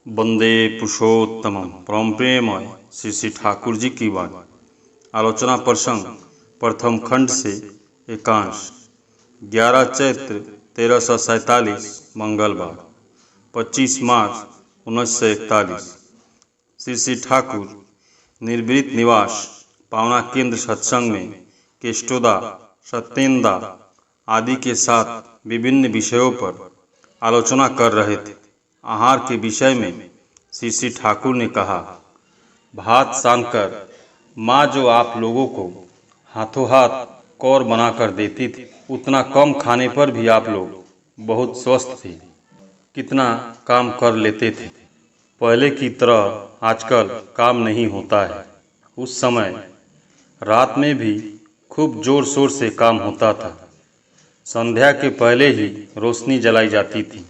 वंदे पुरुषोत्तमम परम प्रेममय श्री श्री ठाकुर जी की वाणी। आलोचना प्रसंग प्रथम खंड से एकांश 11 चैत्र 1347 मंगलवार 25 मार्च 1941। श्री श्री ठाकुर निर्वृत निवास पावना केंद्र सत्संग में केष्टोदा सत्येंदा आदि के साथ विभिन्न विषयों पर आलोचना कर रहे थे। आहार के विषय में श्री श्री ठाकुर ने कहा, भात सानकर माँ जो आप लोगों को हाथों हाथ कौर बनाकर देती थी, उतना कम खाने पर भी आप लोग बहुत स्वस्थ थे, कितना काम कर लेते थे। पहले की तरह आजकल काम नहीं होता है। उस समय रात में भी खूब जोर शोर से काम होता था। संध्या के पहले ही रोशनी जलाई जाती थी।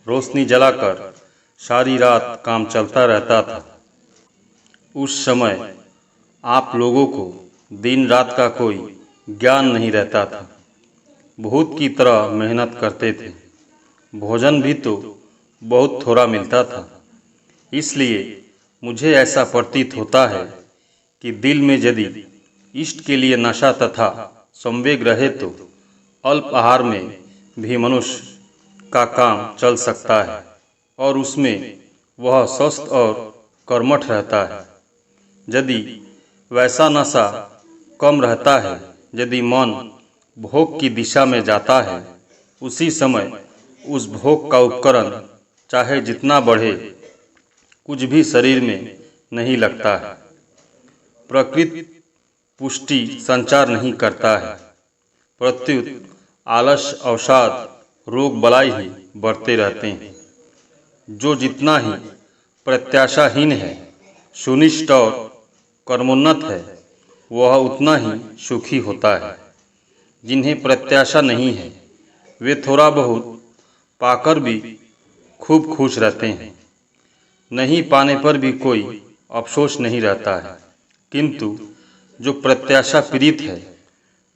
रोशनी जलाकर सारी रात काम चलता रहता था। उस समय आप लोगों को दिन रात का कोई ज्ञान नहीं रहता था। भूत की तरह मेहनत करते थे। भोजन भी तो बहुत थोड़ा मिलता था। इसलिए मुझे ऐसा प्रतीत होता है कि दिल में यदि इष्ट के लिए नशा तथा संवेग रहे तो अल्प आहार में भी मनुष्य का काम चल सकता है और उसमें वह स्वस्थ और कर्मठ रहता है। यदि वैसा नशा कम रहता है, यदि मन भोग की दिशा में जाता है, उसी समय उस भोग का उपकरण चाहे जितना बढ़े, कुछ भी शरीर में नहीं लगता है। प्रकृति पुष्टि संचार नहीं करता है, प्रत्युत आलस्य अवसाद रोग बलाई ही बढ़ते रहते हैं। जो जितना ही प्रत्याशाहीन है, सुनिष्ठ और कर्मोन्नत है, वह उतना ही सुखी होता है। जिन्हें प्रत्याशा नहीं है, वे थोड़ा बहुत पाकर भी खूब खुश रहते हैं। नहीं पाने पर भी कोई अफसोस नहीं रहता है। किंतु जो प्रत्याशा पीड़ित है,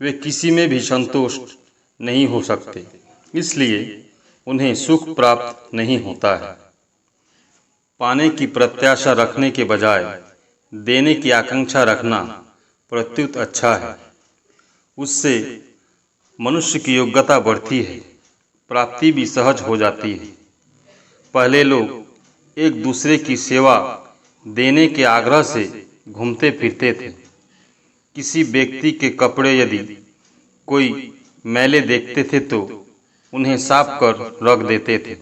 वे किसी में भी संतुष्ट नहीं हो सकते, इसलिए उन्हें सुख प्राप्त नहीं होता है। पाने की प्रत्याशा रखने के बजाय देने की आकांक्षा रखना प्रत्युत अच्छा है। उससे मनुष्य की योग्यता बढ़ती है, प्राप्ति भी सहज हो जाती है। पहले लोग एक दूसरे की सेवा देने के आग्रह से घूमते फिरते थे। किसी व्यक्ति के कपड़े यदि कोई मैले देखते थे तो उन्हें साफ कर रख देते थे।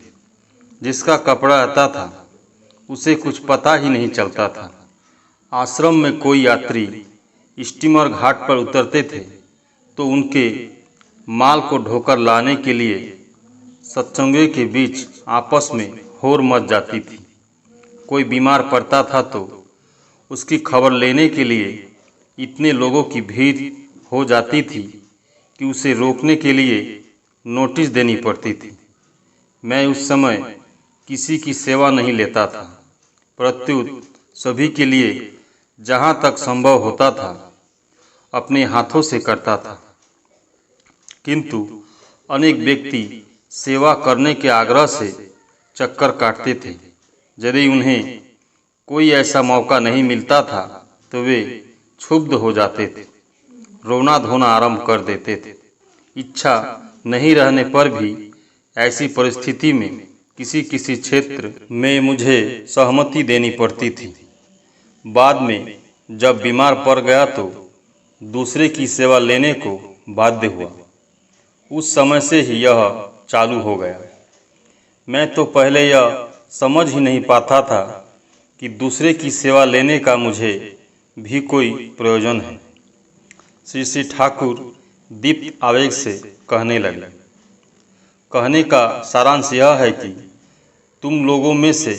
जिसका कपड़ा आता था उसे कुछ पता ही नहीं चलता था। आश्रम में कोई यात्री स्टीमर घाट पर उतरते थे तो उनके माल को ढोकर लाने के लिए सत्संगों के बीच आपस में होर मच जाती थी। कोई बीमार पड़ता था तो उसकी खबर लेने के लिए इतने लोगों की भीड़ हो जाती थी कि उसे रोकने के लिए नोटिस देनी पड़ती थी। मैं उस समय किसी की सेवा नहीं लेता था, प्रत्युत सभी के लिए जहाँ तक संभव होता था अपने हाथों से करता था। किंतु अनेक व्यक्ति सेवा करने के आग्रह से चक्कर काटते थे। यदि उन्हें कोई ऐसा मौका नहीं मिलता था तो वे क्षुब्ध हो जाते थे, रोना धोना आरंभ कर देते थे। इच्छा नहीं रहने पर भी ऐसी परिस्थिति में किसी किसी क्षेत्र में मुझे सहमति देनी पड़ती थी। बाद में जब बीमार पड़ गया तो दूसरे की सेवा लेने को बाध्य हुआ। उस समय से ही यह चालू हो गया। मैं तो पहले यह समझ ही नहीं पाता था कि दूसरे की सेवा लेने का मुझे भी कोई प्रयोजन है। श्री श्री ठाकुर दीप्त आवेग से कहने लगे। कहने का सारांश यह है कि तुम लोगों में से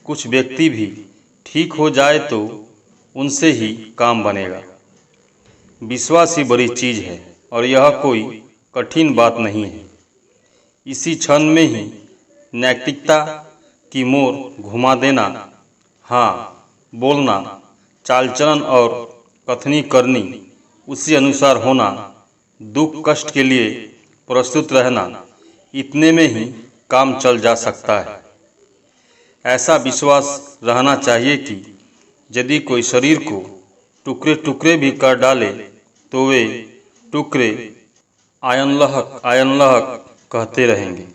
कुछ व्यक्ति भी ठीक हो जाए तो उनसे ही काम बनेगा। विश्वास ही बड़ी चीज है और यह कोई कठिन बात नहीं है। इसी क्षण में ही नैतिकता की मोर घुमा देना, हाँ बोलना, चाल चलन और कथनी करनी उसी अनुसार होना, दुख कष्ट के लिए प्रस्तुत रहना, इतने में ही काम चल जा सकता है। ऐसा विश्वास रहना चाहिए कि यदि कोई शरीर को टुकड़े टुकड़े भी कर डाले तो वे टुकड़े आयन लहक कहते रहेंगे।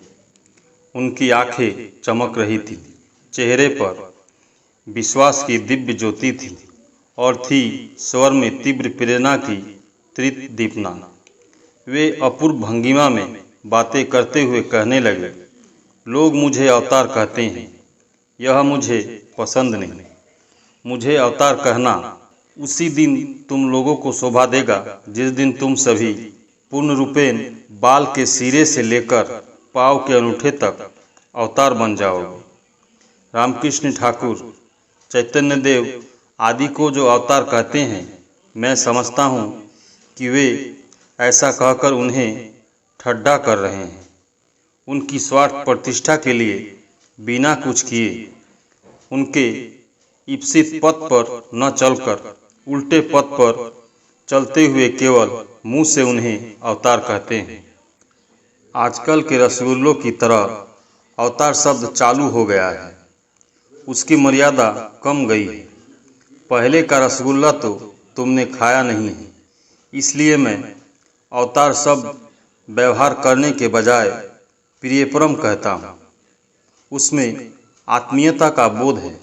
उनकी आंखें चमक रही थी, चेहरे पर विश्वास की दिव्य ज्योति थी और थी स्वर में तीव्र प्रेरणा की त्रित दीपना। वे अपूर्व भंगिमा में बातें करते हुए कहने लगे, लोग मुझे अवतार कहते हैं, यह मुझे पसंद नहीं। मुझे अवतार कहना उसी दिन तुम लोगों को शोभा देगा जिस दिन तुम सभी पूर्ण रूपेण बाल के सिरे से लेकर पाँव के अंगूठे तक अवतार बन जाओगे। रामकृष्ण ठाकुर चैतन्य देव आदि को जो अवतार कहते हैं, मैं समझता हूँ कि वे ऐसा कहकर उन्हें ठट्ठा कर रहे हैं। उनकी स्वार्थ प्रतिष्ठा के लिए बिना कुछ किए उनके इप्सित पथ पर न चलकर उल्टे पथ पर चलते हुए केवल मुंह से उन्हें अवतार कहते हैं। आजकल के रसगुल्लों की तरह अवतार शब्द चालू हो गया है, उसकी मर्यादा कम गई है। पहले का रसगुल्ला तो तुमने खाया नहीं है, इसलिए मैं अवतार शब्द व्यवहार करने के बजाय प्रियपरम कहता हूँ। उसमें आत्मीयता का बोध है।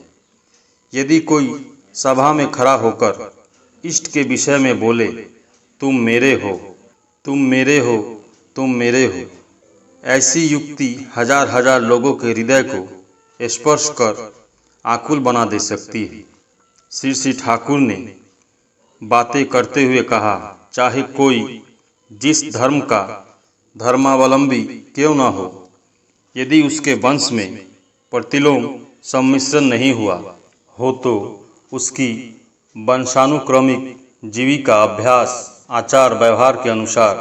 यदि कोई सभा में खड़ा होकर इष्ट के विषय में बोले, तुम मेरे हो, तुम मेरे हो, तुम मेरे हो, ऐसी युक्ति हजार हजार लोगों के हृदय को स्पर्श कर आकुल बना दे सकती है। श्री ठाकुर ने बातें करते हुए कहा, चाहे कोई जिस धर्म का धर्मावलंबी क्यों न हो, यदि उसके वंश में प्रतिलोम सम्मिश्रण नहीं हुआ हो तो उसकी वंशानुक्रमिक जीविका अभ्यास आचार व्यवहार के अनुसार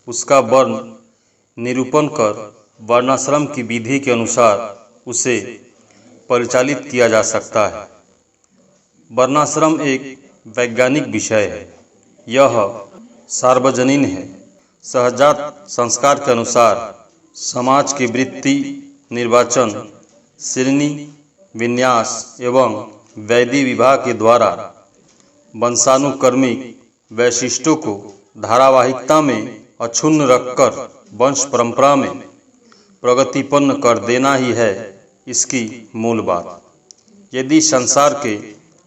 उसका वर्ण निरूपण कर वर्णाश्रम की विधि के अनुसार उसे परिचालित किया जा सकता है। वर्णाश्रम एक वैज्ञानिक विषय है। यह सार्वजनीन है। सहजात संस्कार के अनुसार समाज की वृत्ति, निर्वाचन, श्रेणी, विन्यास एवं वैधि विभाग के द्वारा वंशानुक्रमिक वैशिष्टों को धारावाहिकता में अक्षुण्ण रखकर वंश परंपरा में प्रगतिपन्न कर देना ही है इसकी मूल बात। यदि संसार के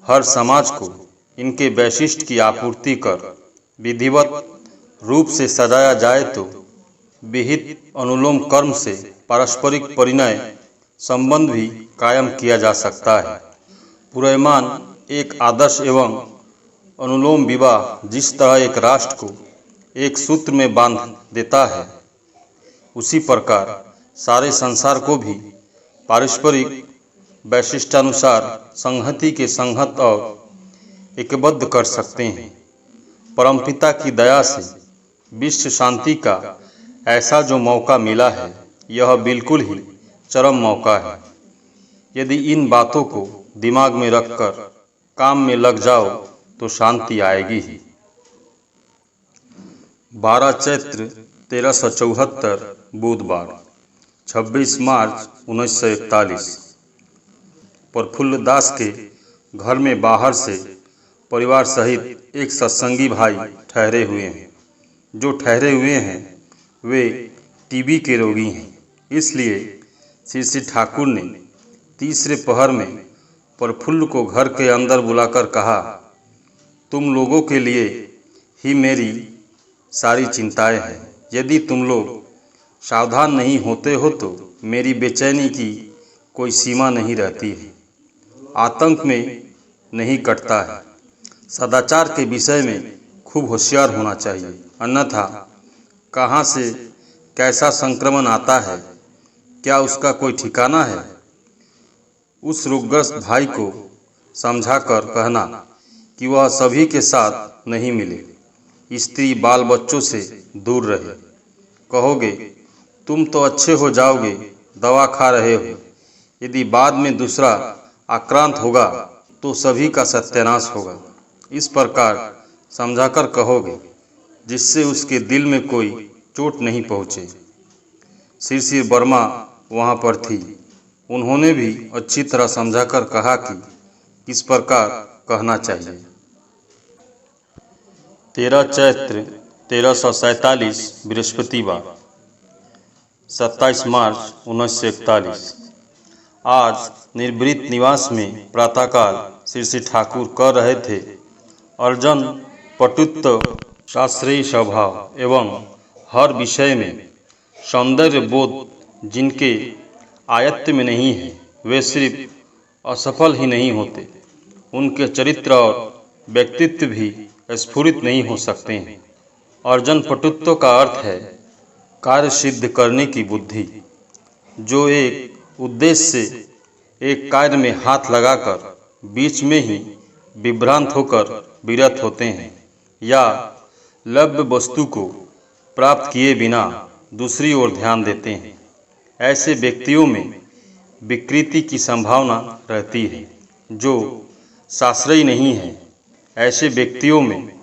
हर समाज को इनके वैशिष्ट की आपूर्ति कर विधिवत रूप से सजाया जाए तो विहित अनुलोम कर्म से पारस्परिक परिणय संबंध भी कायम किया जा सकता है। पूर्वमान एक आदर्श एवं अनुलोम विवाह जिस तरह एक राष्ट्र को एक सूत्र में बांध देता है, उसी प्रकार सारे संसार को भी पारस्परिक वैशिष्टानुसार संहति के संहत और एकबद्ध कर सकते हैं। परमपिता की दया से विश्व शांति का ऐसा जो मौका मिला है, यह बिल्कुल ही चरम मौका है। यदि इन बातों को दिमाग में रखकर काम में लग जाओ तो शांति आएगी ही। 12 चैत्र 1374 बुधवार 26 मार्च 1941। प्रफुल्ल दास के घर में बाहर से परिवार सहित एक सत्संगी भाई ठहरे हुए हैं। जो ठहरे हुए हैं वे टीबी के रोगी हैं। इसलिए श्री ठाकुर ने तीसरे पहर में प्रफुल्ल को घर के अंदर बुलाकर कहा, तुम लोगों के लिए ही मेरी सारी चिंताएं हैं। यदि तुम लोग सावधान नहीं होते हो तो मेरी बेचैनी की कोई सीमा नहीं रहती है, आतंक में नहीं कटता है। सदाचार के विषय में खूब होशियार होना चाहिए, अन्यथा कहाँ से कैसा संक्रमण आता है, क्या उसका कोई ठिकाना है। उस रोगग्रस्त भाई को समझाकर कहना कि वह सभी के साथ नहीं मिले, स्त्री बाल बच्चों से दूर रहे। कहोगे तुम तो अच्छे हो जाओगे, दवा खा रहे हो, यदि बाद में दूसरा आक्रांत होगा तो सभी का सत्यानाश होगा। इस प्रकार समझाकर कहोगे जिससे उसके दिल में कोई चोट नहीं पहुँचे। श्री वर्मा वहाँ पर थी। उन्होंने भी अच्छी तरह समझाकर कहा कि किस प्रकार कहना चाहिए। 13 चैत्र 1347 बृहस्पतिवार 27 मार्च 1941। आज निर्वृत निवास में प्रातःकाल श्री श्री ठाकुर कह रहे थे, अर्जन पटुत्व शास्त्रीय स्वभाव एवं हर विषय में सौंदर्य बोध जिनके आयत्त में नहीं है वे सिर्फ असफल ही नहीं होते, उनके चरित्र और व्यक्तित्व भी स्फुरित नहीं हो सकते हैं। अर्जन पटुत्व का अर्थ है कार्य सिद्ध करने की बुद्धि, जो एक उद्देश्य से एक कार्य में हाथ लगाकर बीच में ही विभ्रांत होकर विरत होते हैं या लव्य वस्तु को प्राप्त किए बिना दूसरी ओर ध्यान देते हैं। ऐसे व्यक्तियों में विकृति की संभावना रहती है जो शास्त्रीय नहीं है। ऐसे व्यक्तियों में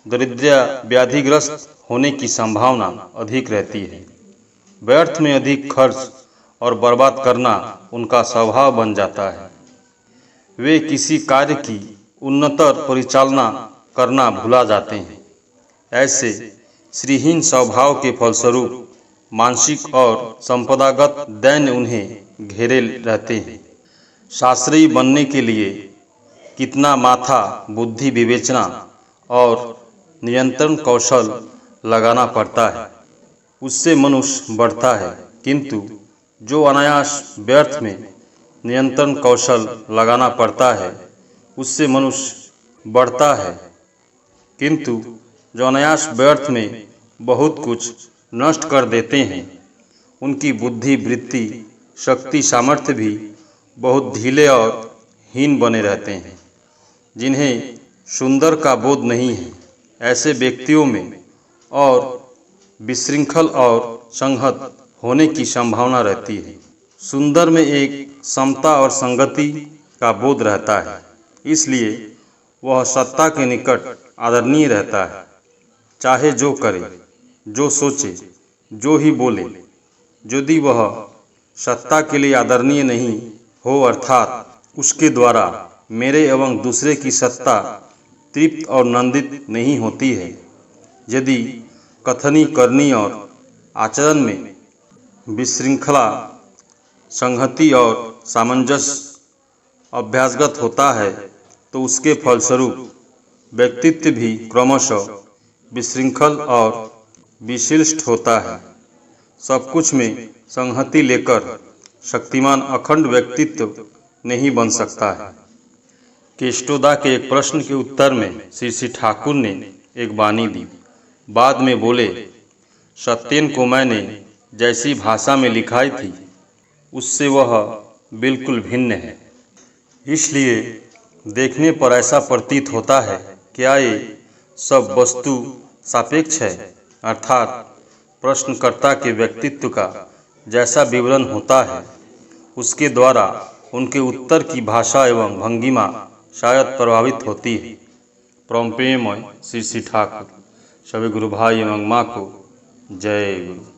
दरिद्र व्याधिग्रस्त होने की संभावना अधिक रहती है। व्यर्थ में अधिक खर्च और बर्बाद करना उनका स्वभाव बन जाता है। वे किसी कार्य की उन्नतर परिचालना करना भुला जाते हैं। ऐसे श्रीहीन स्वभाव के फलस्वरूप मानसिक और संपदागत दैन्य उन्हें घेरे रहते हैं। शास्त्रीय बनने के लिए कितना माथा, बुद्धि, विवेचना और नियंत्रण कौशल लगाना पड़ता है, उससे मनुष्य बढ़ता है। किंतु जो अनायास व्यर्थ में नियंत्रण कौशल लगाना पड़ता है, उससे मनुष्य बढ़ता है। किंतु जो अनायास व्यर्थ में बहुत कुछ नष्ट कर देते हैं, उनकी बुद्धि, वृत्ति, शक्ति, सामर्थ्य भी बहुत ढीले और हीन बने रहते हैं। जिन्हें सुंदर का बोध नहीं है, ऐसे व्यक्तियों में और विशृंखल और संहत होने की संभावना रहती है। सुंदर में एक समता और संगति का बोध रहता है, इसलिए वह सत्ता के निकट आदरणीय रहता है। चाहे जो करे, जो सोचे, जो ही बोले, यदि वह सत्ता के लिए आदरणीय नहीं हो, अर्थात उसके द्वारा मेरे एवं दूसरे की सत्ता तृप्त और नंदित नहीं होती है, यदि कथनी, करनी और आचरण में विशृंखला, संहति और सामंजस्य अभ्यासगत होता है, तो उसके फलस्वरूप व्यक्तित्व भी क्रमशः विशृंखल और विशिष्ट होता है। सब कुछ में संहति लेकर शक्तिमान अखंड व्यक्तित्व नहीं बन सकता है। केष्टोदा के एक प्रश्न के उत्तर में श्री श्री ठाकुर ने एक वाणी दी। बाद में बोले, सत्येन को मैंने जैसी भाषा में लिखाई थी उससे वह बिल्कुल भिन्न है। इसलिए देखने पर ऐसा प्रतीत होता है क्या ये सब वस्तु सापेक्ष है, अर्थात प्रश्नकर्ता के व्यक्तित्व का जैसा विवरण होता है उसके द्वारा उनके उत्तर की भाषा एवं भंगिमा शायद प्रभावित होती है। परम प्रेममय श्री श्री ठाकुर। सभी गुरु भाई एवं माँ को जय गुरु।